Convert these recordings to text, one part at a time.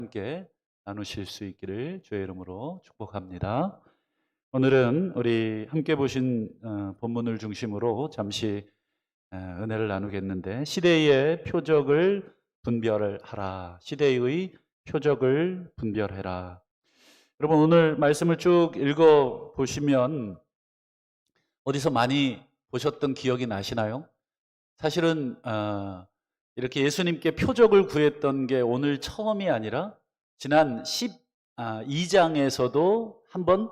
함께 나누실 수 있기를 주의 이름으로 축복합니다. 오늘은 우리 함께 보신 본문을 중심으로 잠시 은혜를 나누겠는데, 시대의 표적을 분별하라. 시대의 표적을 분별해라. 여러분, 오늘 말씀을 쭉 읽어 보시면 어디서 많이 보셨던 기억이 나시나요? 사실은 이렇게 예수님께 표적을 구했던 게 오늘 처음이 아니라 지난 12장에서도 한번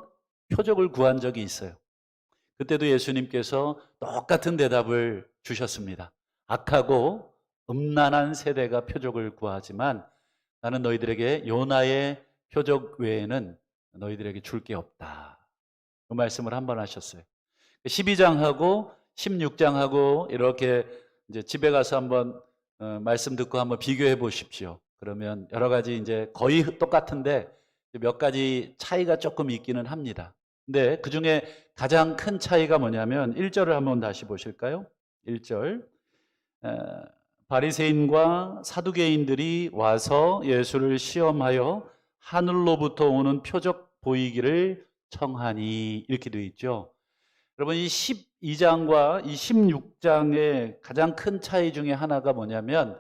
표적을 구한 적이 있어요. 그때도 예수님께서 똑같은 대답을 주셨습니다. 악하고 음란한 세대가 표적을 구하지만 나는 너희들에게 요나의 표적 외에는 너희들에게 줄 게 없다. 그 말씀을 한번 하셨어요. 12장하고 16장하고 이렇게 이제 집에 가서 한번 말씀 듣고 한번 비교해 보십시오. 그러면 여러 가지 이제 거의 똑같은데 몇 가지 차이가 조금 있기는 합니다. 근데 그 중에 가장 큰 차이가 뭐냐면 1절을 한번 다시 보실까요? 1절. 바리새인과 사두개인들이 와서 예수를 시험하여 하늘로부터 오는 표적 보이기를 청하니, 이렇게 되어 있죠. 여러분, 이 12장과 이 16장의 가장 큰 차이 중에 하나가 뭐냐면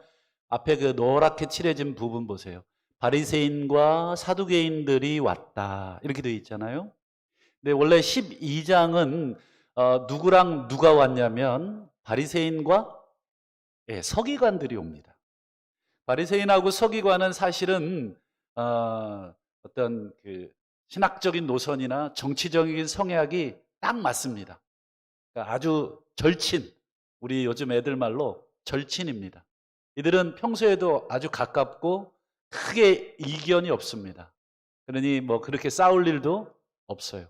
앞에 그 노랗게 칠해진 부분 보세요. 바리새인과 사두개인들이 왔다, 이렇게 되어 있잖아요. 근데 원래 12장은 누구랑 누가 왔냐면 바리새인과 서기관들이 옵니다. 바리새인하고 서기관은 사실은 어떤 그 신학적인 노선이나 정치적인 성향이 딱 맞습니다. 그러니까 아주 절친, 우리 요즘 애들 말로 절친입니다. 이들은 평소에도 아주 가깝고 크게 이견이 없습니다. 그러니 뭐 그렇게 싸울 일도 없어요.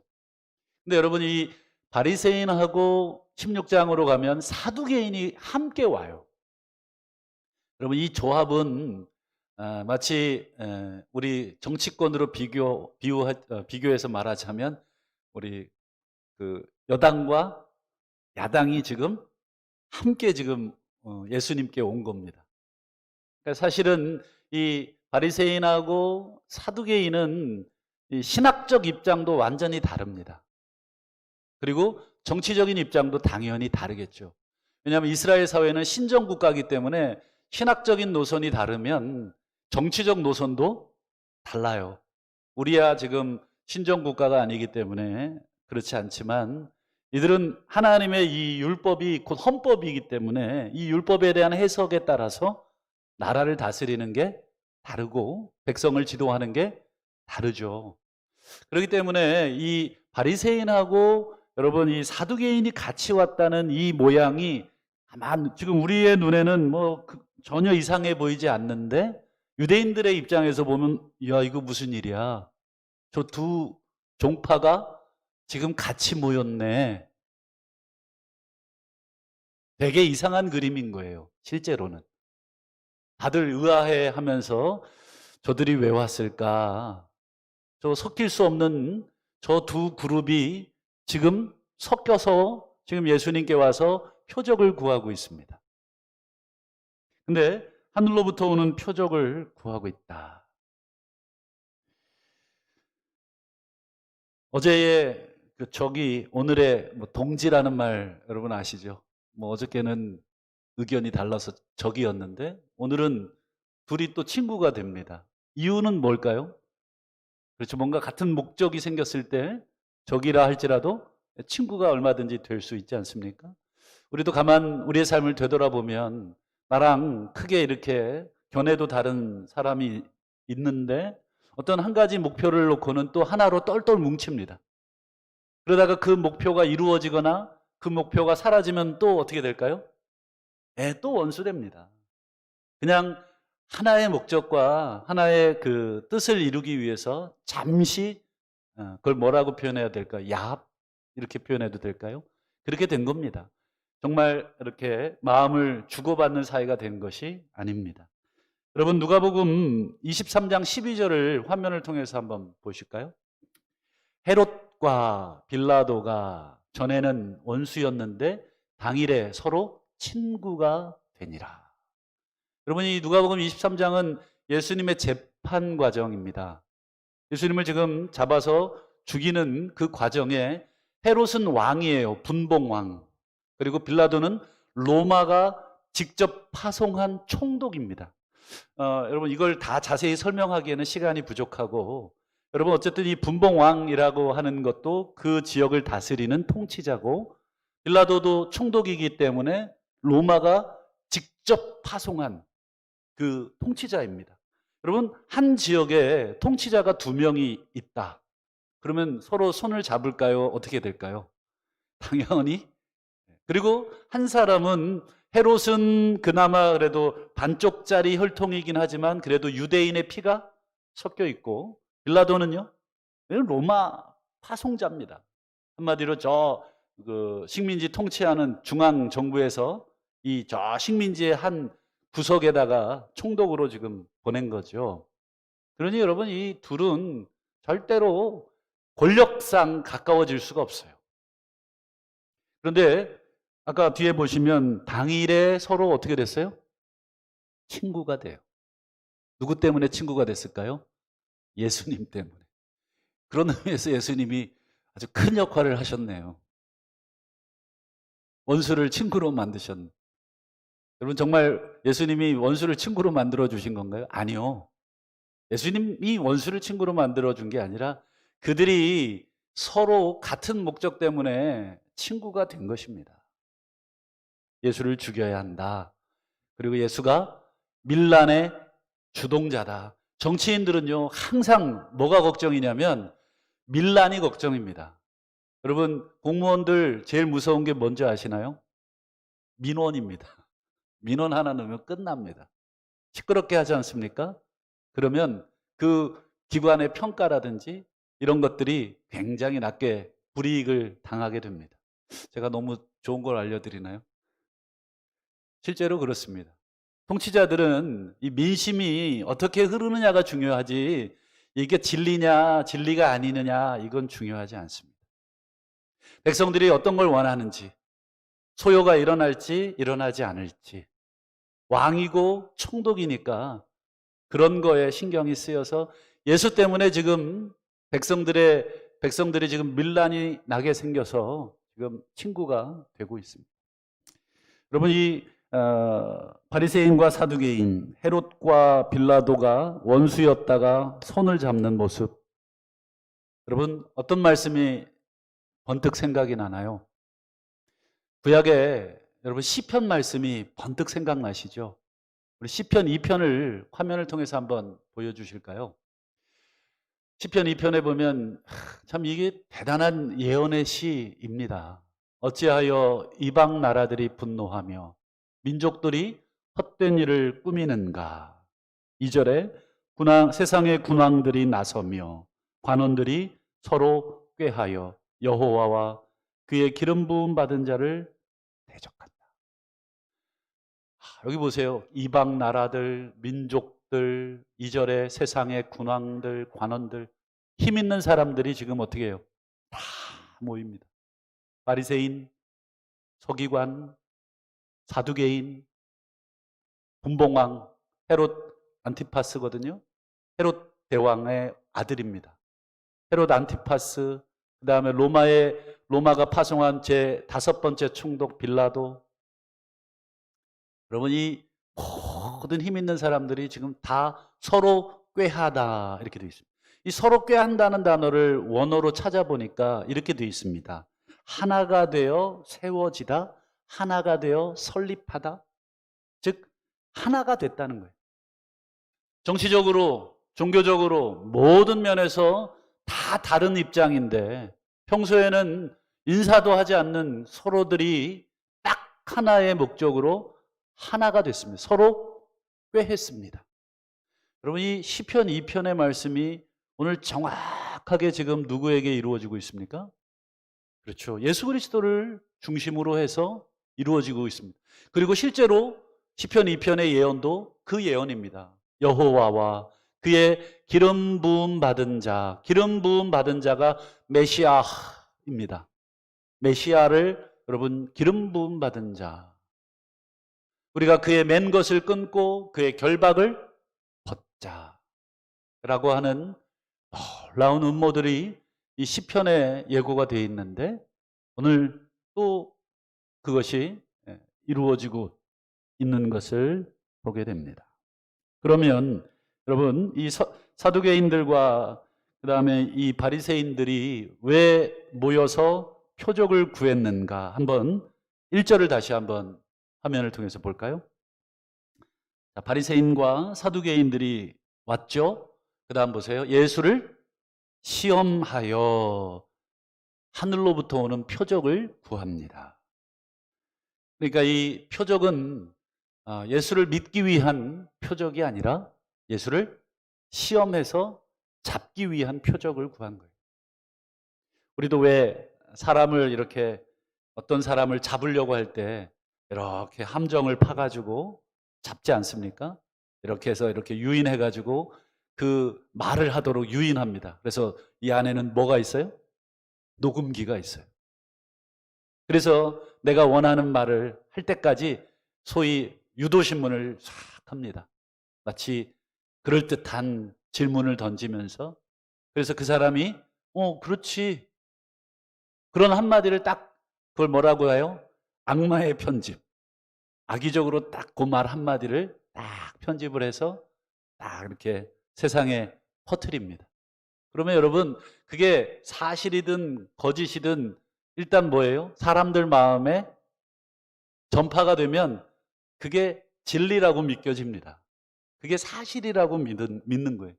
근데 여러분, 이 바리새인하고 16장으로 가면 사두개인이 함께 와요. 여러분, 이 조합은 마치 우리 정치권으로 비교해서 말하자면 우리 그 여당과 야당이 지금 함께 지금 예수님께 온 겁니다. 그러니까 사실은 이 바리새인하고 사두개인은 이 신학적 입장도 완전히 다릅니다. 그리고 정치적인 입장도 당연히 다르겠죠. 왜냐하면 이스라엘 사회는 신정국가이기 때문에 신학적인 노선이 다르면 정치적 노선도 달라요. 우리야 지금 신정국가가 아니기 때문에 그렇지 않지만 이들은 하나님의 이 율법이 곧 헌법이기 때문에 이 율법에 대한 해석에 따라서 나라를 다스리는 게 다르고 백성을 지도하는 게 다르죠. 그렇기 때문에 이 바리새인하고 여러분 이 사두개인이 같이 왔다는 이 모양이 아마 지금 우리의 눈에는 뭐 전혀 이상해 보이지 않는데 유대인들의 입장에서 보면 야, 이거 무슨 일이야? 저 두 종파가 지금 같이 모였네. 되게 이상한 그림인 거예요. 실제로는. 다들 의아해 하면서 저들이 왜 왔을까? 저 섞일 수 없는 저 두 그룹이 지금 섞여서 지금 예수님께 와서 표적을 구하고 있습니다. 근데 하늘로부터 오는 표적을 구하고 있다. 어제의 그 적이 오늘의 뭐 동지라는 말 여러분 아시죠? 뭐 어저께는 의견이 달라서 적이었는데 오늘은 둘이 또 친구가 됩니다. 이유는 뭘까요? 그렇죠. 뭔가 같은 목적이 생겼을 때 적이라 할지라도 친구가 얼마든지 될 수 있지 않습니까? 우리도 가만 우리의 삶을 되돌아보면 나랑 크게 이렇게 견해도 다른 사람이 있는데 어떤 한 가지 목표를 놓고는 또 하나로 똘똘 뭉칩니다. 그러다가 그 목표가 이루어지거나 그 목표가 사라지면 또 어떻게 될까요? 또 원수됩니다. 그냥 하나의 목적과 하나의 그 뜻을 이루기 위해서 잠시 그걸 뭐라고 표현해야 될까요? 야합? 이렇게 표현해도 될까요? 그렇게 된 겁니다. 정말 이렇게 마음을 주고받는 사이가 된 것이 아닙니다. 여러분, 누가복음 23장 12절을 화면을 통해서 한번 보실까요? 헤롯과 빌라도가 전에는 원수였는데 당일에 서로 친구가 되니라. 여러분, 이 누가복음 23장은 예수님의 심판 과정입니다. 예수님을 지금 잡아서 죽이는 그 과정에 헤롯은 왕이에요. 분봉왕. 그리고 빌라도는 로마가 직접 파송한 총독입니다. 여러분 이걸 다 자세히 설명하기에는 시간이 부족하고, 여러분 어쨌든 이 분봉왕이라고 하는 것도 그 지역을 다스리는 통치자고, 빌라도도 총독이기 때문에 로마가 직접 파송한 그 통치자입니다. 여러분 한 지역에 통치자가 2명이 있다. 그러면 서로 손을 잡을까요? 어떻게 될까요? 당연히. 그리고 한 사람은, 헤롯은 그나마 그래도 반쪽짜리 혈통이긴 하지만 그래도 유대인의 피가 섞여 있고, 빌라도는요, 로마 파송자입니다. 한마디로 그 식민지 통치하는 중앙 정부에서 이 저 식민지의 한 구석에다가 총독으로 지금 보낸 거죠. 그러니 여러분 이 둘은 절대로 권력상 가까워질 수가 없어요. 그런데 아까 뒤에 보시면 당일에 서로 어떻게 됐어요? 친구가 돼요. 누구 때문에 친구가 됐을까요? 예수님 때문에. 그런 의미에서 예수님이 아주 큰 역할을 하셨네요. 원수를 친구로 만드셨네. 여러분 정말 예수님이 원수를 친구로 만들어 주신 건가요? 아니요. 예수님이 원수를 친구로 만들어 준 게 아니라 그들이 서로 같은 목적 때문에 친구가 된 것입니다. 예수를 죽여야 한다. 그리고 예수가 밀란의 주동자다. 정치인들은요, 항상 뭐가 걱정이냐면 밀란이 걱정입니다. 여러분, 공무원들 제일 무서운 게 뭔지 아시나요? 민원입니다. 민원 하나 넣으면 끝납니다. 시끄럽게 하지 않습니까? 그러면 그 기관의 평가라든지 이런 것들이 굉장히 낮게 불이익을 당하게 됩니다. 제가 너무 좋은 걸 알려드리나요? 실제로 그렇습니다. 통치자들은 이 민심이 어떻게 흐르느냐가 중요하지, 이게 진리냐 진리가 아니느냐 이건 중요하지 않습니다. 백성들이 어떤 걸 원하는지, 소요가 일어날지 일어나지 않을지, 왕이고 총독이니까 그런 거에 신경이 쓰여서 예수 때문에 지금 백성들이 지금 밀란이 나게 생겨서 지금 친구가 되고 있습니다. 여러분 이 바리새인과 사두개인, 헤롯과 빌라도가 원수였다가 손을 잡는 모습, 여러분 어떤 말씀이 번뜩 생각이 나나요? 구약에 여러분 시편 말씀이 번뜩 생각나시죠? 우리 시편 2편을 화면을 통해서 한번 보여주실까요? 시편 2편에 보면 참 이게 대단한 예언의 시입니다. 어찌하여 이방 나라들이 분노하며 민족들이 헛된 일을 꾸미는가. 2절에 세상의 군왕들이 나서며 관원들이 서로 꾀하여 여호와와 그의 기름 부음 받은 자를 대적한다. 여기 보세요. 이방 나라들, 민족들, 2절에 세상의 군왕들, 관원들, 힘 있는 사람들이 지금 어떻게 해요? 다 모입니다. 바리새인, 서기관, 사두개인, 분봉왕, 헤롯 안티파스거든요. 헤롯 대왕의 아들입니다. 헤롯 안티파스, 그 다음에 로마가 파송한 제 5번째 총독 빌라도. 여러분 이 모든 힘 있는 사람들이 지금 다 서로 꾀하다 이렇게 되어 있습니다. 이 서로 꾀한다는 단어를 원어로 찾아보니까 이렇게 되어 있습니다. 하나가 되어 세워지다, 하나가 되어 설립하다. 즉 하나가 됐다는 거예요. 정치적으로, 종교적으로 모든 면에서 다 다른 입장인데 평소에는 인사도 하지 않는 서로들이 딱 하나의 목적으로 하나가 됐습니다. 서로 꾀했습니다. 여러분 이 시편 2편의 말씀이 오늘 정확하게 지금 누구에게 이루어지고 있습니까? 그렇죠. 예수 그리스도를 중심으로 해서 이루어지고 있습니다. 그리고 실제로 시편 2편의 예언도 그 예언입니다. 여호와와 그의 기름 부음 받은 자, 기름 부음 받은 자가 메시아입니다. 메시아를 여러분 기름 부음 받은 자, 우리가 그의 맨 것을 끊고 그의 결박을 벗자. 라고 하는 놀라운 음모들이 이 시편에 예고가 되어 있는데 오늘 또 그것이 이루어지고 있는 것을 보게 됩니다. 그러면 여러분 이 사두개인들과 그다음에 이 바리새인들이 왜 모여서 표적을 구했는가 한번 1절을 다시 한번 화면을 통해서 볼까요? 바리새인과 사두개인들이 왔죠. 그다음 보세요. 예수를 시험하여 하늘로부터 오는 표적을 구합니다. 그러니까 이 표적은 예수를 믿기 위한 표적이 아니라 예수를 시험해서 잡기 위한 표적을 구한 거예요. 우리도 왜 사람을 이렇게 어떤 사람을 잡으려고 할 때 이렇게 함정을 파가지고 잡지 않습니까? 이렇게 해서 이렇게 유인해가지고 그 말을 하도록 유인합니다. 그래서 이 안에는 뭐가 있어요? 녹음기가 있어요. 그래서 내가 원하는 말을 할 때까지 소위 유도신문을 싹 합니다. 마치 그럴듯한 질문을 던지면서 그래서 그 사람이 그렇지. 그런 한마디를 딱 그걸 뭐라고 해요? 악마의 편집. 악의적으로 딱 그 말 한마디를 딱 편집을 해서 딱 이렇게 세상에 퍼뜨립니다. 그러면 여러분 그게 사실이든 거짓이든 일단 뭐예요? 사람들 마음에 전파가 되면 그게 진리라고 믿겨집니다. 그게 사실이라고 믿는 거예요.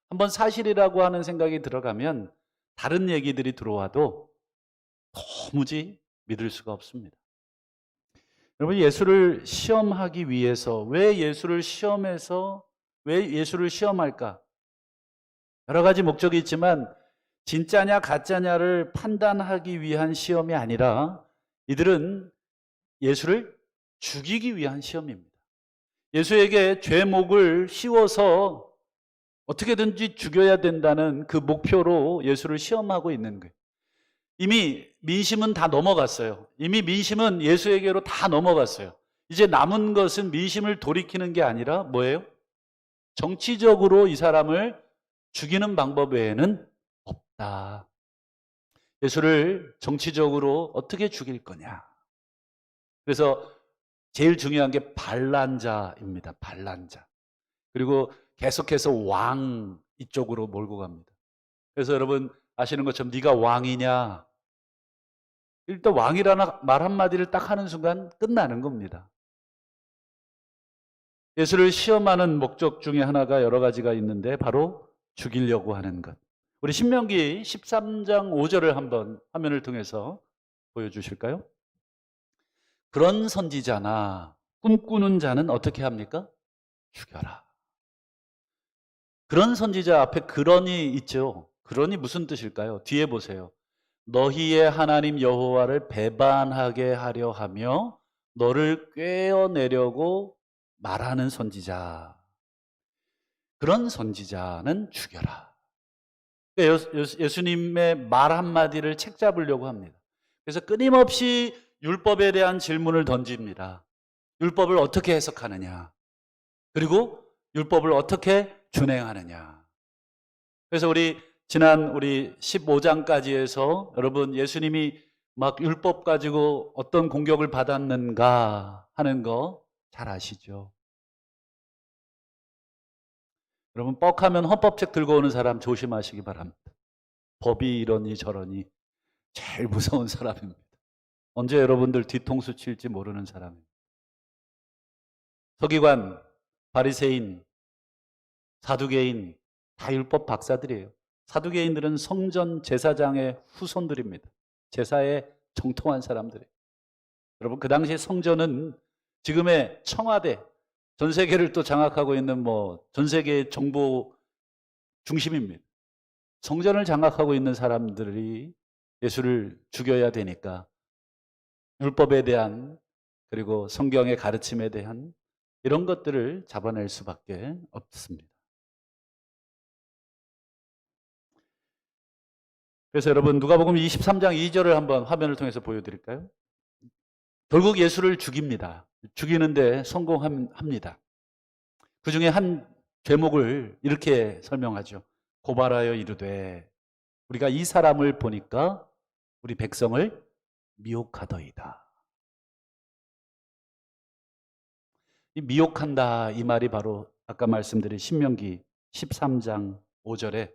한번 사실이라고 하는 생각이 들어가면 다른 얘기들이 들어와도 도무지 믿을 수가 없습니다. 여러분 예수를 시험하기 위해서 왜 예수를 시험할까? 여러 가지 목적이 있지만 진짜냐 가짜냐를 판단하기 위한 시험이 아니라 이들은 예수를 죽이기 위한 시험입니다. 예수에게 죄목을 씌워서 어떻게든지 죽여야 된다는 그 목표로 예수를 시험하고 있는 거예요. 이미 민심은 다 넘어갔어요. 이미 민심은 예수에게로 다 넘어갔어요. 이제 남은 것은 민심을 돌이키는 게 아니라 뭐예요? 정치적으로 이 사람을 죽이는 방법 외에는 없다. 예수를 정치적으로 어떻게 죽일 거냐. 그래서 제일 중요한 게 반란자입니다. 반란자. 그리고 계속해서 왕 이쪽으로 몰고 갑니다. 그래서 여러분 아시는 것처럼 네가 왕이냐? 일단 왕이라는 말 한마디를 딱 하는 순간 끝나는 겁니다. 예수를 시험하는 목적 중에 하나가 여러 가지가 있는데 바로 죽이려고 하는 것. 우리 신명기 13장 5절을 한번 화면을 통해서 보여주실까요? 그런 선지자나 꿈꾸는 자는 어떻게 합니까? 죽여라. 그런 선지자 앞에 그런이 있죠. 그런이 무슨 뜻일까요? 뒤에 보세요. 너희의 하나님 여호와를 배반하게 하려 하며 너를 꿰어내려고 말하는 선지자. 그런 선지자는 죽여라. 예수님의 말 한마디를 책잡으려고 합니다. 그래서 끊임없이 율법에 대한 질문을 던집니다. 율법을 어떻게 해석하느냐? 그리고 율법을 어떻게 준행하느냐? 그래서 지난 15장까지 해서 여러분 예수님이 막 율법 가지고 어떤 공격을 받았는가 하는 거 잘 아시죠? 여러분 뻑하면 헌법책 들고 오는 사람 조심하시기 바랍니다. 법이 이러니 저러니 제일 무서운 사람입니다. 언제 여러분들 뒤통수 칠지 모르는 사람입니다. 서기관, 바리새인, 사두개인 다 율법 박사들이에요. 사두개인들은 성전 제사장의 후손들입니다. 제사에 정통한 사람들이에요. 여러분 그 당시 성전은 지금의 청와대, 전 세계를 또 장악하고 있는 전 세계의 정보 중심입니다. 성전을 장악하고 있는 사람들이 예수를 죽여야 되니까 율법에 대한 그리고 성경의 가르침에 대한 이런 것들을 잡아낼 수밖에 없습니다. 그래서 여러분 누가복음 23장 2절을 한번 화면을 통해서 보여드릴까요? 결국 예수를 죽입니다. 죽이는데 성공합니다. 그 중에 한 제목을 이렇게 설명하죠. 고발하여 이르되 우리가 이 사람을 보니까 우리 백성을 미혹하더이다. 이 미혹한다 이 말이 바로 아까 말씀드린 신명기 13장 5절에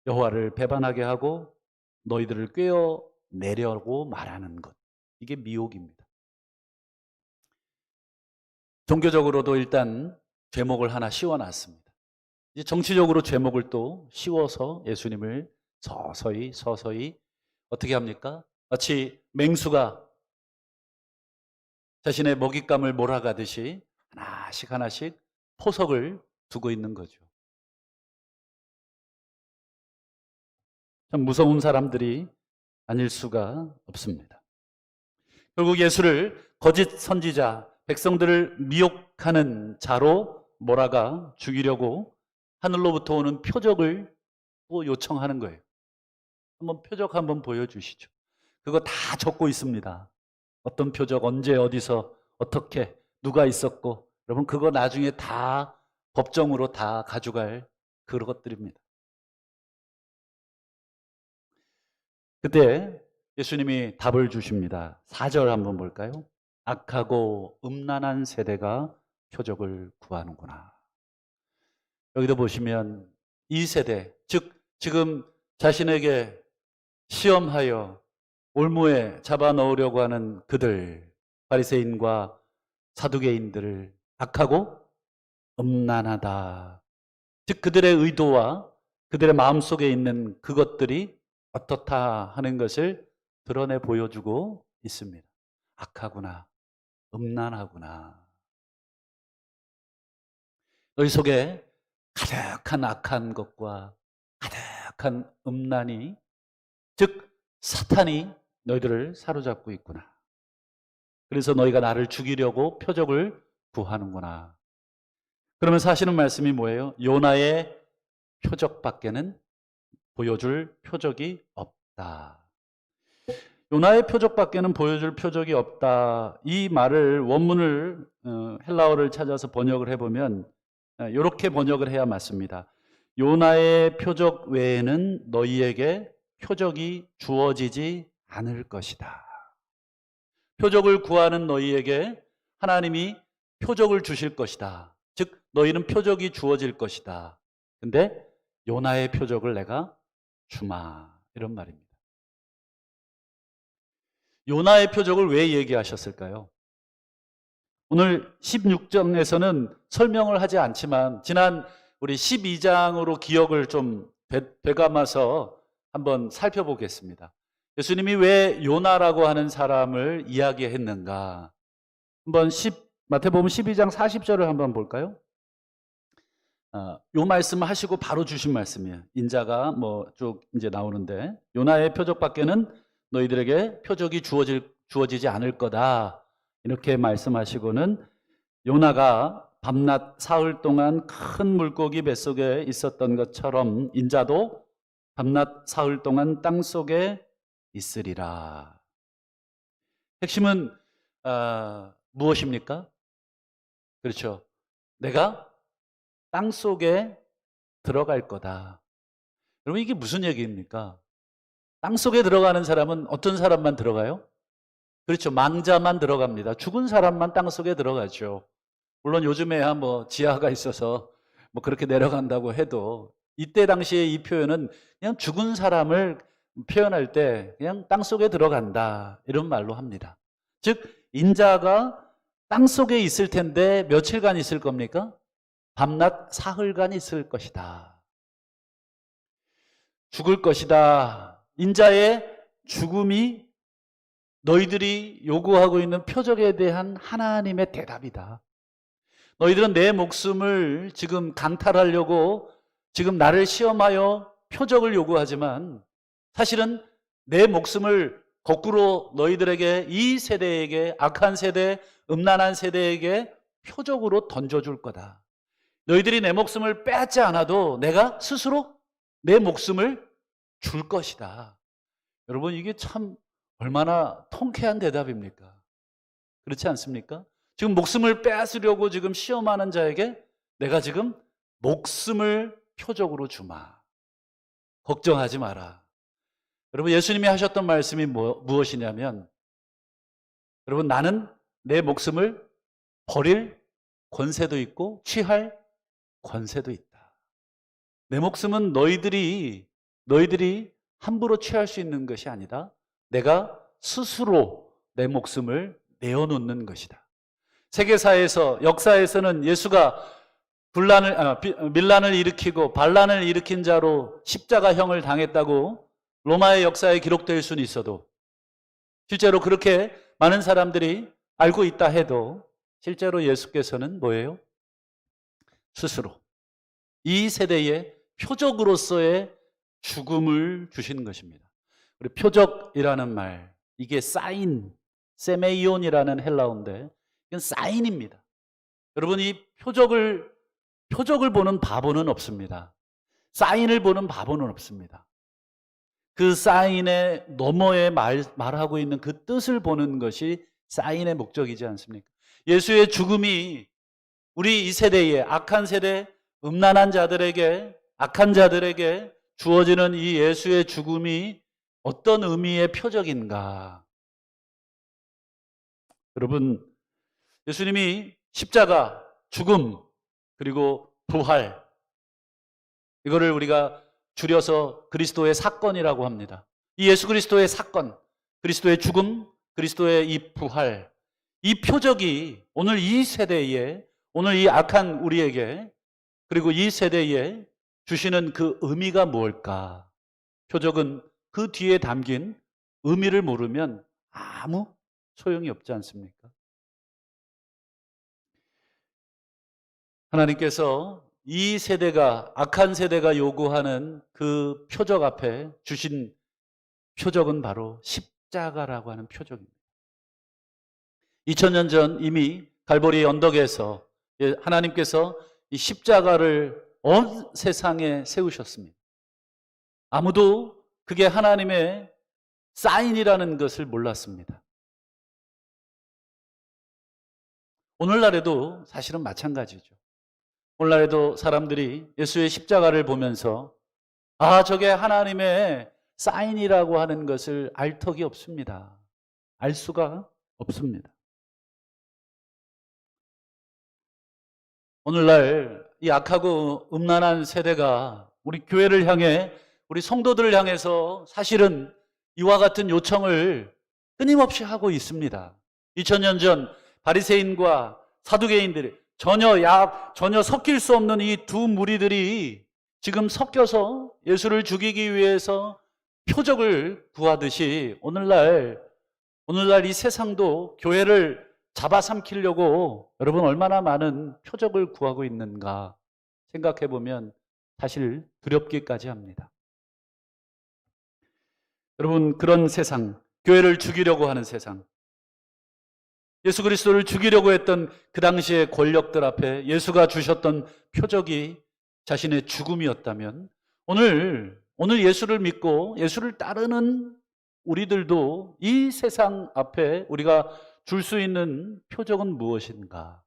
여호와를 배반하게 하고 너희들을 꿰어 내려고 말하는 것. 이게 미혹입니다. 종교적으로도 일단 제목을 하나 씌워놨습니다. 이제 정치적으로 제목을 또 씌워서 예수님을 서서히 어떻게 합니까? 마치 맹수가 자신의 먹잇감을 몰아가듯이 하나씩 포석을 두고 있는 거죠. 참 무서운 사람들이 아닐 수가 없습니다. 결국 예수를 거짓 선지자, 백성들을 미혹하는 자로 몰아가 죽이려고 하늘로부터 오는 표적을 또 요청하는 거예요. 한번 표적 한번 보여주시죠. 그거 다 적고 있습니다. 어떤 표적, 언제, 어디서, 어떻게, 누가 있었고, 여러분 그거 나중에 다 법정으로 다 가져갈 그런 것들입니다. 그때 예수님이 답을 주십니다. 4절 한번 볼까요? 악하고 음란한 세대가 표적을 구하는구나. 여기도 보시면 이 세대, 즉 지금 자신에게 시험하여 올무에 잡아넣으려고 하는 그들, 바리새인과 사두개인들을 악하고 음란하다. 즉 그들의 의도와 그들의 마음속에 있는 그것들이 어떻다 하는 것을 드러내 보여주고 있습니다. 악하구나, 음란하구나. 너희 속에 가득한 악한 것과 가득한 음란이, 즉 사탄이 너희들을 사로잡고 있구나. 그래서 너희가 나를 죽이려고 표적을 구하는구나. 그러면서 하시는 말씀이 뭐예요? 요나의 표적밖에는 보여줄 표적이 없다. 요나의 표적밖에는 보여줄 표적이 없다. 이 말을 원문을 헬라어를 찾아서 번역을 해보면 이렇게 번역을 해야 맞습니다. 요나의 표적 외에는 너희에게 표적이 주어지지 않을 것이다. 표적을 구하는 너희에게 하나님이 표적을 주실 것이다. 즉 너희는 표적이 주어질 것이다. 근데 요나의 표적을 내가 주마. 이런 말입니다. 요나의 표적을 왜 얘기하셨을까요? 오늘 16장에서는 설명을 하지 않지만 지난 우리 12장으로 기억을 좀 되감아서 한번 살펴보겠습니다. 예수님이 왜 요나라고 하는 사람을 이야기했는가? 한번 마태복음 12장 40절을 한번 볼까요? 요 말씀을 하시고 바로 주신 말씀이에요. 인자가 뭐 쭉 이제 나오는데 요나의 표적밖에는 너희들에게 표적이 주어지지 않을 거다. 이렇게 말씀하시고는 요나가 밤낮 사흘 동안 큰 물고기 뱃속에 있었던 것처럼 인자도 밤낮 사흘 동안 땅속에 있으리라. 핵심은 무엇입니까? 그렇죠. 내가 땅속에 들어갈 거다. 여러분 이게 무슨 얘기입니까? 땅속에 들어가는 사람은 어떤 사람만 들어가요? 그렇죠. 망자만 들어갑니다. 죽은 사람만 땅속에 들어가죠. 물론 요즘에야 뭐 지하가 있어서 뭐 그렇게 내려간다고 해도 이때 당시에 이 표현은 그냥 죽은 사람을 표현할 때 그냥 땅속에 들어간다 이런 말로 합니다. 즉 인자가 땅속에 있을 텐데 며칠간 있을 겁니까? 밤낮 사흘간 있을 것이다. 죽을 것이다. 인자의 죽음이 너희들이 요구하고 있는 표적에 대한 하나님의 대답이다. 너희들은 내 목숨을 지금 강탈하려고 지금 나를 시험하여 표적을 요구하지만 사실은 내 목숨을 거꾸로 너희들에게 이 세대에게 악한 세대, 음란한 세대에게 표적으로 던져줄 거다. 너희들이 내 목숨을 빼앗지 않아도 내가 스스로 내 목숨을 줄 것이다. 여러분 이게 참 얼마나 통쾌한 대답입니까? 그렇지 않습니까? 지금 목숨을 빼앗으려고 지금 시험하는 자에게 내가 지금 목숨을 표적으로 주마. 걱정하지 마라. 여러분, 예수님이 하셨던 말씀이 무엇이냐면, 여러분, 나는 내 목숨을 버릴 권세도 있고 취할 권세도 있다. 내 목숨은 너희들이 함부로 취할 수 있는 것이 아니다. 내가 스스로 내 목숨을 내어놓는 것이다. 세계사에서, 역사에서는 예수가 밀란을 일으키고 반란을 일으킨 자로 십자가형을 당했다고 로마의 역사에 기록될 수는 있어도, 실제로 그렇게 많은 사람들이 알고 있다 해도, 실제로 예수께서는 뭐예요? 스스로 이 세대의 표적으로서의 죽음을 주시는 것입니다. 우리 표적이라는 말, 이게 사인, 세메이온이라는 헬라어인데 이건 사인입니다. 여러분, 이 표적을 보는 바보는 없습니다. 사인을 보는 바보는 없습니다. 그 사인의 너머에 말하고 있는 그 뜻을 보는 것이 사인의 목적이지 않습니까? 예수의 죽음이 우리 이 세대의 악한 세대, 음란한 자들에게, 악한 자들에게 주어지는 이 예수의 죽음이 어떤 의미의 표적인가? 여러분, 예수님이 십자가, 죽음, 그리고 부활, 이거를 우리가 줄여서 그리스도의 사건이라고 합니다. 이 예수 그리스도의 사건, 그리스도의 죽음, 그리스도의 이 부활, 이 표적이 오늘 이 세대에, 오늘 이 악한 우리에게, 그리고 이 세대에 주시는 그 의미가 무엇일까? 표적은 그 뒤에 담긴 의미를 모르면 아무 소용이 없지 않습니까? 하나님께서 이 세대가, 악한 세대가 요구하는 그 표적 앞에 주신 표적은 바로 십자가라고 하는 표적입니다. 2000년 전 이미 갈보리 언덕에서 하나님께서 이 십자가를 온 세상에 세우셨습니다. 아무도 그게 하나님의 사인이라는 것을 몰랐습니다. 오늘날에도 사실은 마찬가지죠. 오늘날에도 사람들이 예수의 십자가를 보면서 저게 하나님의 사인이라고 하는 것을 알 턱이 없습니다. 알 수가 없습니다. 오늘날 이 악하고 음란한 세대가 우리 교회를 향해, 우리 성도들을 향해서 사실은 이와 같은 요청을 끊임없이 하고 있습니다. 2000년 전 바리새인과 사두개인들이 전혀 섞일 수 없는 이 두 무리들이 지금 섞여서 예수를 죽이기 위해서 표적을 구하듯이 오늘날 이 세상도 교회를 잡아삼키려고 여러분 얼마나 많은 표적을 구하고 있는가 생각해 보면 사실 두렵기까지 합니다. 여러분, 그런 세상, 교회를 죽이려고 하는 세상, 예수 그리스도를 죽이려고 했던 그 당시의 권력들 앞에 예수가 주셨던 표적이 자신의 죽음이었다면, 오늘 예수를 믿고 예수를 따르는 우리들도 이 세상 앞에 우리가 줄 수 있는 표적은 무엇인가?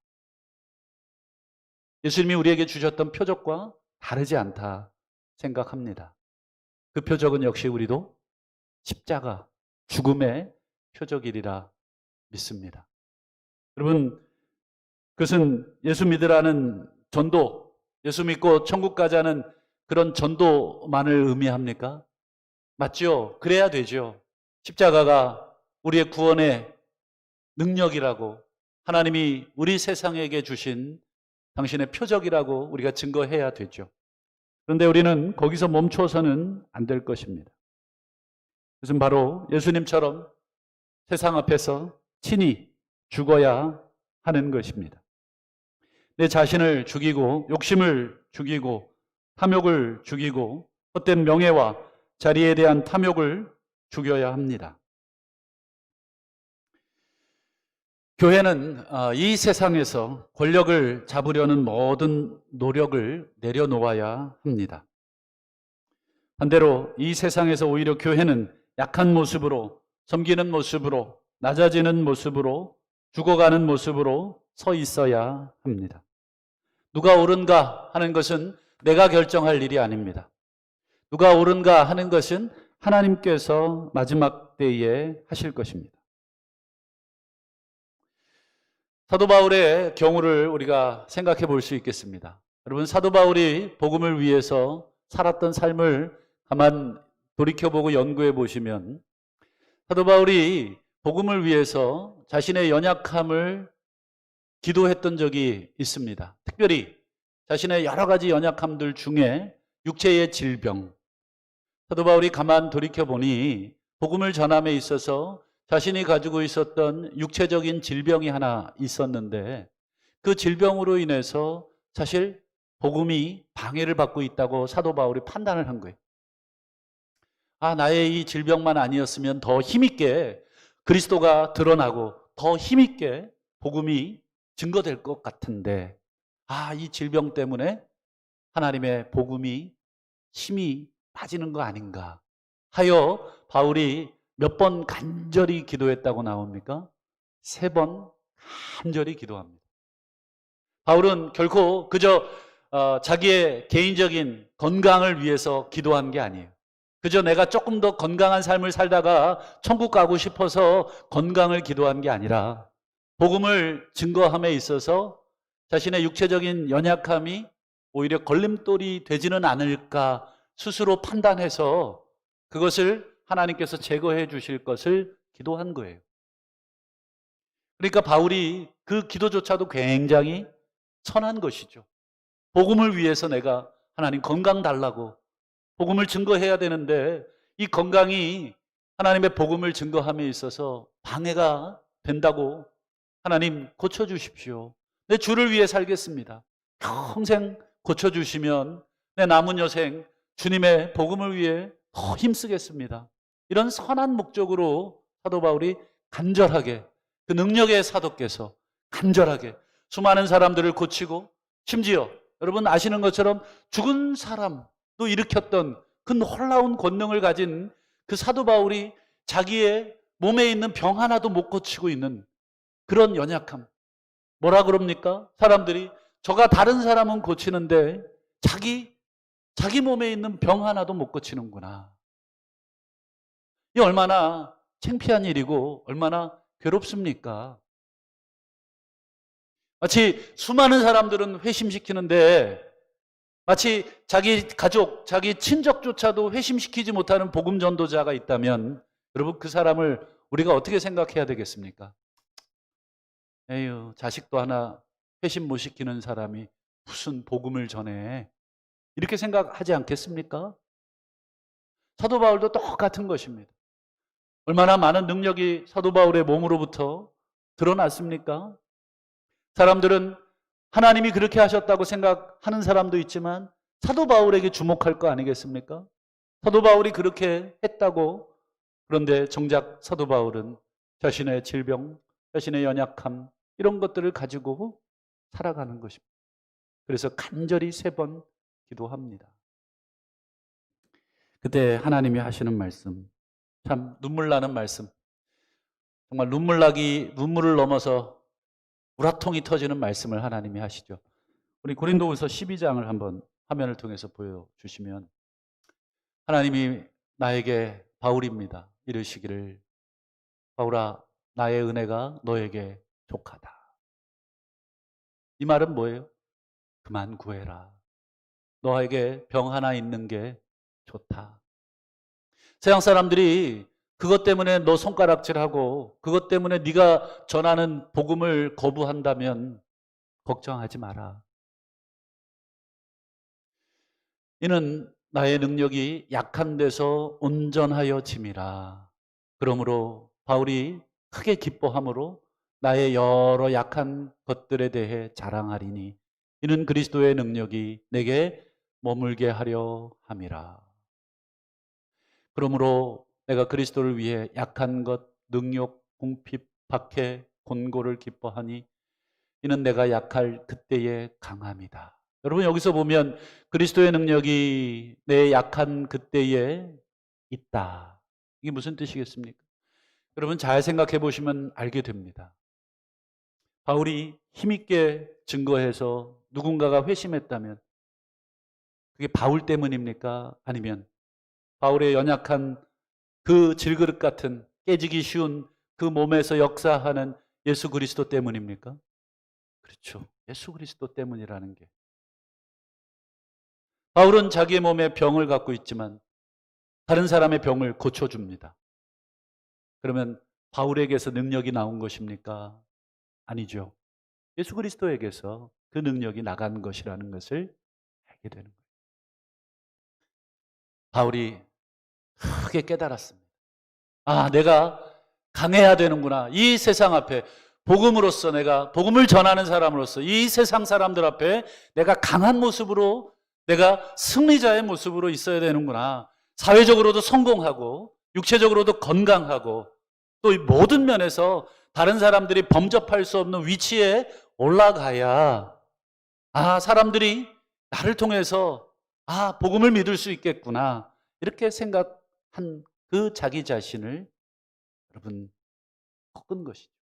예수님이 우리에게 주셨던 표적과 다르지 않다 생각합니다. 그 표적은 역시 우리도 십자가, 죽음의 표적이리라 믿습니다. 여러분, 그것은 예수 믿으라는 전도, 예수 믿고 천국 가자는 그런 전도만을 의미합니까? 맞죠? 그래야 되죠. 십자가가 우리의 구원의 능력이라고, 하나님이 우리 세상에게 주신 당신의 표적이라고 우리가 증거해야 되죠. 그런데 우리는 거기서 멈춰서는 안 될 것입니다. 그것은 바로 예수님처럼 세상 앞에서 친히 죽어야 하는 것입니다. 내 자신을 죽이고, 욕심을 죽이고, 탐욕을 죽이고, 헛된 명예와 자리에 대한 탐욕을 죽여야 합니다. 교회는 이 세상에서 권력을 잡으려는 모든 노력을 내려놓아야 합니다. 반대로 이 세상에서 오히려 교회는 약한 모습으로, 섬기는 모습으로, 낮아지는 모습으로, 죽어가는 모습으로 서 있어야 합니다. 누가 옳은가 하는 것은 내가 결정할 일이 아닙니다. 누가 옳은가 하는 것은 하나님께서 마지막 때에 하실 것입니다. 사도 바울의 경우를 우리가 생각해 볼 수 있겠습니다. 여러분, 사도 바울이 복음을 위해서 살았던 삶을 가만 돌이켜보고 연구해 보시면 사도 바울이 복음을 위해서 자신의 연약함을 기도했던 적이 있습니다. 특별히 자신의 여러 가지 연약함들 중에 육체의 질병, 사도 바울이 가만 돌이켜보니 복음을 전함에 있어서 자신이 가지고 있었던 육체적인 질병이 하나 있었는데 그 질병으로 인해서 사실 복음이 방해를 받고 있다고 사도 바울이 판단을 한 거예요. 나의 이 질병만 아니었으면 더 힘있게 그리스도가 드러나고 더 힘있게 복음이 증거될 것 같은데 이 질병 때문에 하나님의 복음이 힘이 빠지는 거 아닌가 하여 바울이 몇 번 간절히 기도했다고 나옵니까? 3번 간절히 기도합니다. 바울은 결코 그저 자기의 개인적인 건강을 위해서 기도한 게 아니에요. 그저 내가 조금 더 건강한 삶을 살다가 천국 가고 싶어서 건강을 기도한 게 아니라 복음을 증거함에 있어서 자신의 육체적인 연약함이 오히려 걸림돌이 되지는 않을까 스스로 판단해서 그것을 하나님께서 제거해 주실 것을 기도한 거예요. 그러니까 바울이 그 기도조차도 굉장히 선한 것이죠. 복음을 위해서 내가 하나님 건강 달라고 복음을 증거해야 되는데 이 건강이 하나님의 복음을 증거함에 있어서 방해가 된다고 하나님 고쳐주십시오. 내 주를 위해 살겠습니다. 평생 고쳐주시면 내 남은 여생 주님의 복음을 위해 더 힘쓰겠습니다. 이런 선한 목적으로 사도 바울이 간절하게 그 능력의 사도께서 간절하게 수많은 사람들을 고치고 심지어 여러분 아시는 것처럼 죽은 사람도 일으켰던 그 놀라운 권능을 가진 그 사도 바울이 자기의 몸에 있는 병 하나도 못 고치고 있는 그런 연약함. 뭐라 그럽니까? 사람들이 저가 다른 사람은 고치는데 자기 몸에 있는 병 하나도 못 고치는구나. 이 얼마나 창피한 일이고 얼마나 괴롭습니까? 마치 수많은 사람들은 회심시키는데 마치 자기 가족, 자기 친족조차도 회심시키지 못하는 복음 전도자가 있다면 여러분 그 사람을 우리가 어떻게 생각해야 되겠습니까? 에휴, 자식도 하나 회심 못 시키는 사람이 무슨 복음을 전해. 이렇게 생각하지 않겠습니까? 사도 바울도 똑같은 것입니다. 얼마나 많은 능력이 사도 바울의 몸으로부터 드러났습니까? 사람들은 하나님이 그렇게 하셨다고 생각하는 사람도 있지만 사도 바울에게 주목할 거 아니겠습니까? 사도 바울이 그렇게 했다고. 그런데 정작 사도 바울은 자신의 질병, 자신의 연약함 이런 것들을 가지고 살아가는 것입니다. 그래서 간절히 3번 기도합니다. 그때 하나님이 하시는 말씀, 참 눈물 나는 말씀, 정말 눈물을 넘어서 우라통이 터지는 말씀을 하나님이 하시죠. 우리 고린도후서 12장을 한번 화면을 통해서 보여주시면 하나님이 나에게 바울입니다. 이르시기를 바울아 나의 은혜가 너에게 족하다. 이 말은 뭐예요? 그만 구해라. 너에게 병 하나 있는 게 좋다. 세상 사람들이 그것 때문에 너 손가락질하고 그것 때문에 네가 전하는 복음을 거부한다면 걱정하지 마라. 이는 나의 능력이 약한 데서 온전하여 짐이라. 그러므로 바울이 크게 기뻐함으로 나의 여러 약한 것들에 대해 자랑하리니 이는 그리스도의 능력이 내게 머물게 하려 함이라. 그러므로 내가 그리스도를 위해 약한 것, 능욕, 궁핍, 박해, 곤고를 기뻐하니 이는 내가 약할 그때의 강함이다. 여러분 여기서 보면 그리스도의 능력이 내 약한 그때에 있다. 이게 무슨 뜻이겠습니까? 여러분 잘 생각해 보시면 알게 됩니다. 바울이 힘있게 증거해서 누군가가 회심했다면 그게 바울 때문입니까? 아니면 바울의 연약한 그 질그릇 같은 깨지기 쉬운 그 몸에서 역사하는 예수 그리스도 때문입니까? 그렇죠. 예수 그리스도 때문이라는 게. 바울은 자기의 몸에 병을 갖고 있지만 다른 사람의 병을 고쳐줍니다. 그러면 바울에게서 능력이 나온 것입니까? 아니죠. 예수 그리스도에게서 그 능력이 나간 것이라는 것을 알게 되는 거예요. 바울이 크게 깨달았습니다. 아, 내가 강해야 되는구나. 이 세상 앞에 복음으로서 내가 복음을 전하는 사람으로서 이 세상 사람들 앞에 내가 강한 모습으로 내가 승리자의 모습으로 있어야 되는구나. 사회적으로도 성공하고 육체적으로도 건강하고 또 이 모든 면에서 다른 사람들이 범접할 수 없는 위치에 올라가야 사람들이 나를 통해서 복음을 믿을 수 있겠구나. 이렇게 생각한 그 자기 자신을 여러분 꺾은 것이죠.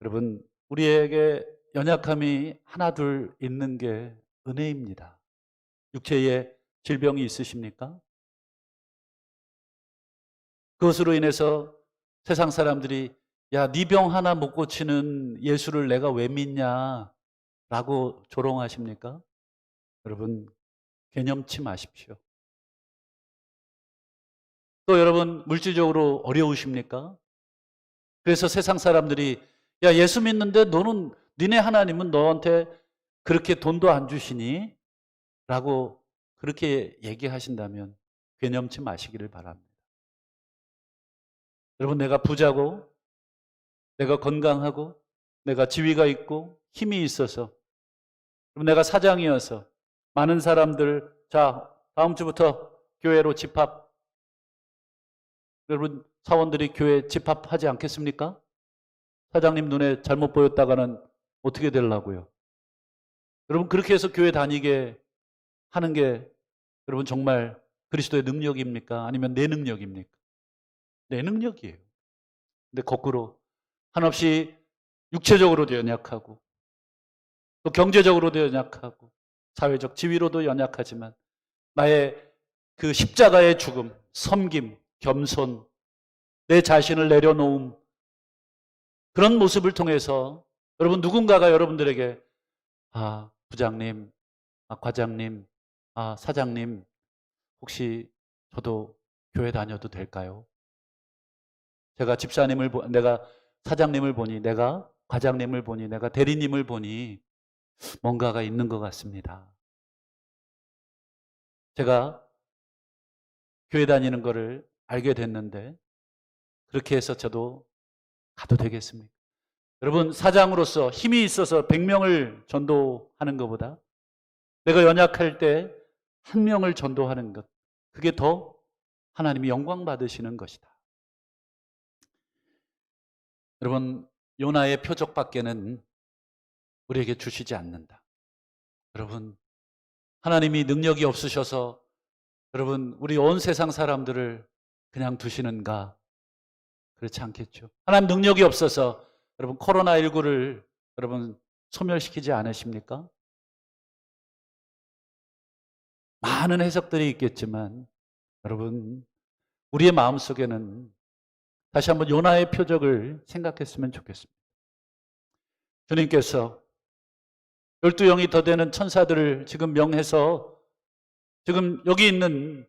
여러분, 우리에게 연약함이 하나 둘 있는 게 은혜입니다. 육체에 질병이 있으십니까? 그것으로 인해서 세상 사람들이 야, 네 병 하나 못 고치는 예수를 내가 왜 믿냐? 라고 조롱하십니까? 여러분, 개념치 마십시오. 또 여러분, 물질적으로 어려우십니까? 그래서 세상 사람들이 야, 예수 믿는데 니네 하나님은 너한테 그렇게 돈도 안 주시니? 라고 그렇게 얘기하신다면 괴념치 마시기를 바랍니다. 여러분, 내가 부자고 내가 건강하고 내가 지위가 있고 힘이 있어서 그럼 내가 사장이어서 많은 사람들 자, 다음 주부터 교회로 집합. 여러분, 사원들이 교회 집합하지 않겠습니까? 사장님 눈에 잘못 보였다가는 어떻게 되려고요? 여러분, 그렇게 해서 교회 다니게 하는 게 여러분 정말 그리스도의 능력입니까? 아니면 내 능력입니까? 내 능력이에요. 근데 거꾸로 한없이 육체적으로도 연약하고 또 경제적으로도 연약하고 사회적 지위로도 연약하지만 나의 그 십자가의 죽음, 섬김, 겸손, 내 자신을 내려놓음 그런 모습을 통해서 여러분 누군가가 여러분들에게 부장님, 과장님, 사장님 혹시 저도 교회 다녀도 될까요? 내가 사장님을 보니, 내가 과장님을 보니, 내가 대리님을 보니 뭔가가 있는 것 같습니다. 제가 교회 다니는 거를 알게 됐는데 그렇게 해서 저도 가도 되겠습니까? 여러분, 사장으로서 힘이 있어서 100명을 전도하는 것보다 내가 연약할 때 1명을 전도하는 것, 그게 더 하나님이 영광 받으시는 것이다. 여러분, 요나의 표적밖에는 우리에게 주시지 않는다. 여러분, 하나님이 능력이 없으셔서 여러분, 우리 온 세상 사람들을 그냥 두시는가? 그렇지 않겠죠. 하나님 능력이 없어서 여러분 코로나19를 여러분 소멸시키지 않으십니까? 많은 해석들이 있겠지만 여러분 우리의 마음속에는 다시 한번 요나의 표적을 생각했으면 좋겠습니다. 주님께서 12영이 더 되는 천사들을 지금 명해서 지금 여기 있는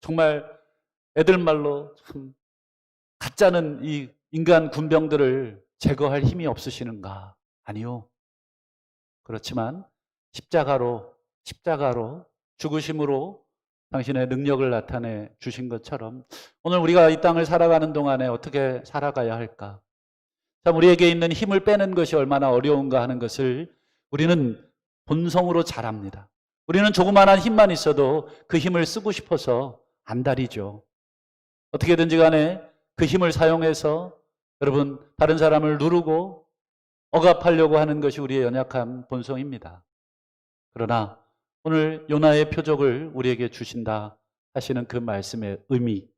정말 애들 말로 참 가짜는 이 인간 군병들을 제거할 힘이 없으시는가? 아니요. 그렇지만 십자가로 죽으심으로 당신의 능력을 나타내 주신 것처럼 오늘 우리가 이 땅을 살아가는 동안에 어떻게 살아가야 할까? 참 우리에게 있는 힘을 빼는 것이 얼마나 어려운가 하는 것을 우리는 본성으로 잘 압니다. 우리는 조그만한 힘만 있어도 그 힘을 쓰고 싶어서 안달이죠. 어떻게든지 간에 그 힘을 사용해서 여러분 다른 사람을 누르고 억압하려고 하는 것이 우리의 연약한 본성입니다. 그러나 오늘 요나의 표적을 우리에게 주신다 하시는 그 말씀의 의미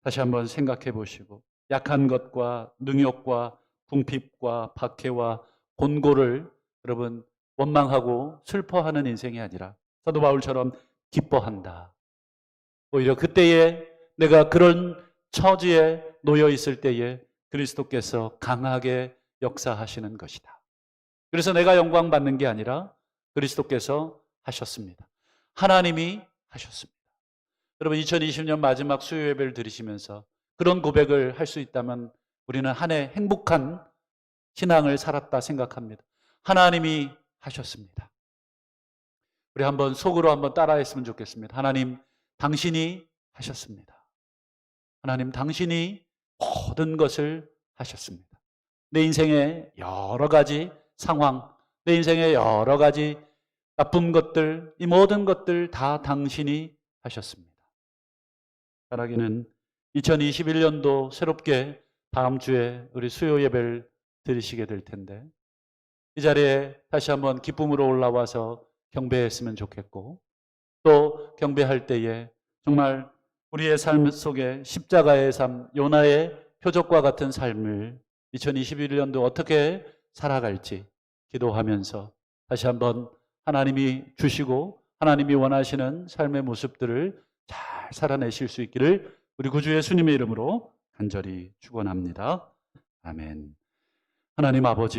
다시 한번 생각해 보시고 약한 것과 능욕과 궁핍과 박해와 곤고를 여러분 원망하고 슬퍼하는 인생이 아니라 사도 바울처럼 기뻐한다. 오히려 그때에 내가 그런 처지에 놓여 있을 때에 그리스도께서 강하게 역사하시는 것이다. 그래서 내가 영광 받는 게 아니라 그리스도께서 하셨습니다. 하나님이 하셨습니다. 여러분 2020년 마지막 수요 예배를 드리시면서 그런 고백을 할 수 있다면 우리는 한 해 행복한 신앙을 살았다 생각합니다. 하나님이 하셨습니다. 우리 한번 속으로 한번 따라했으면 좋겠습니다. 하나님, 당신이 하셨습니다. 하나님, 당신이 모든 것을 하셨습니다. 내 인생의 여러 가지 상황, 내 인생의 여러 가지 나쁜 것들, 이 모든 것들 다 당신이 하셨습니다. 바라기는 2021년도 새롭게 다음 주에 우리 수요 예배를 드리시게 될 텐데 이 자리에 다시 한번 기쁨으로 올라와서 경배했으면 좋겠고 또 경배할 때에 정말 우리의 삶 속에 십자가의 삶, 요나의 표적과 같은 삶을 2021년도 어떻게 살아갈지 기도하면서 다시 한번 하나님이 주시고 하나님이 원하시는 삶의 모습들을 잘 살아내실 수 있기를 우리 구주 예수님의 이름으로 간절히 축원합니다. 아멘. 하나님 아버지